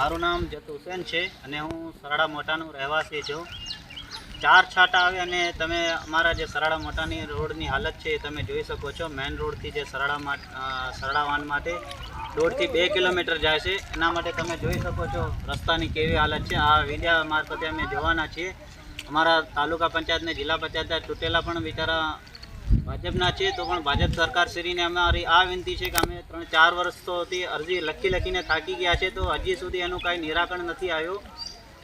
મારું નામ જતુ હુસેન છે અને હું સરાડા મોટાનું રહેવાસી છું. 4 છાંટા આવે અને તમે અમારા જે સરાડા મોટાની રોડની હાલત છે એ તમે જોઈ શકો છો. મેઇન રોડથી જે સરાડા વાન માટે 1.5 થી 2 કિલોમીટર જાય છે. એના માટે તમે જોઈ શકો છો રસ્તાની કેવી હાલત છે. આ વિડિયા મારફતે અમે જોવાના છીએ. અમારા તાલુકા પંચાયત ને જિલ્લા પંચાયતના ચૂંટેલા પણ બિચારા ભાજપના છે, તો પણ ભાજપ સરકારશ્રીને અમારી આ વિનંતી છે કે અમે 3-4 વર્ષોથી અરજી લખીને થાકી ગયા છે, તો હજી સુધી એનું કાંઈ નિરાકરણ નથી આવ્યું.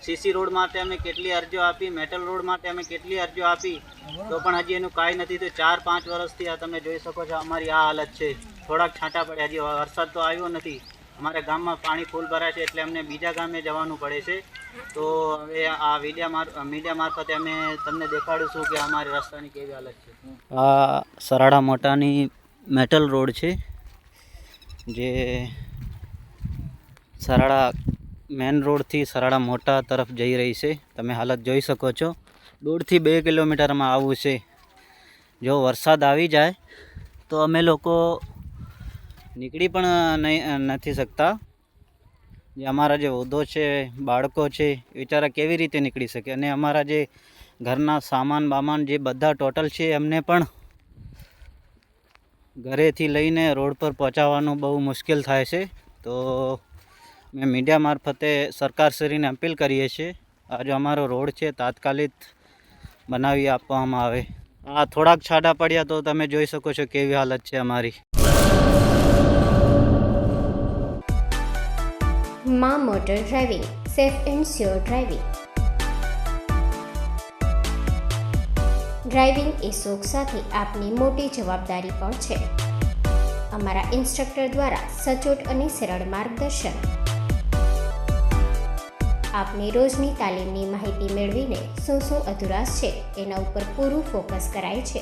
સીસી રોડ માટે અમે કેટલી અરજીઓ આપી, મેટલ રોડ માટે અમે કેટલી અરજીઓ આપી, તો પણ હજી એનું કાંઈ નથી. તો 4-5 વર્ષથી આ તમે જોઈ શકો છો અમારી આ હાલત છે. થોડાક છાંટા પડ્યા, હજી વરસાદ તો આવ્યો નથી. અમારે ગામમાં પાણી ફૂલ ભરાય છે એટલે અમને બીજા ગામે જવાનું પડે છે. તો હવે આ મીડિયા મારફતે અમે તમને દેખાડીશું કે અમારી રસ્તાની કેવી હાલત છે. આ સરાડા મોટાની મેટલ રોડ છે, જે સરાડા મેન રોડથી સરાડા મોટા તરફ જઈ રહી છે. તમે હાલત જોઈ શકો છો. 1.5 થી 2 કિલોમીટરમાં આવવું છે. જો વરસાદ આવી જાય તો અમે લોકો નીકળી પણ નથી શકતા. જે અમારા જે વૃદ્ધો છે, બાળકો છે, એ બિચારા કેવી રીતે નીકળી શકે? અને અમારા જે ઘરના સામાન જે બધા ટોટલ છે એમને પણ ઘરેથી લઈને રોડ પર પહોંચાડવાનું બહુ મુશ્કેલ થાય છે. તો મેં મીડિયા મારફતે સરકારશ્રીને અપીલ કરીએ છીએ, આ જો અમારો રોડ છે તાત્કાલિક બનાવી આપવામાં આવે. આ થોડાક છાંટા પડ્યા તો તમે જોઈ શકો છો કેવી હાલત છે અમારી. માં motor driving, safe and sure driving. Driving એ શોખ સાથે આપની મોટી જવાબદારી પણ છે. અમારા ઇન્સ્ટ્રક્ટર દ્વારા સચોટ અને સરળ માર્ગદર્શન. આપની રોજની તાલીમની માહિતી મેળવીને શું અધુરાશ છે એના ઉપર પૂરું ફોકસ કરાય છે.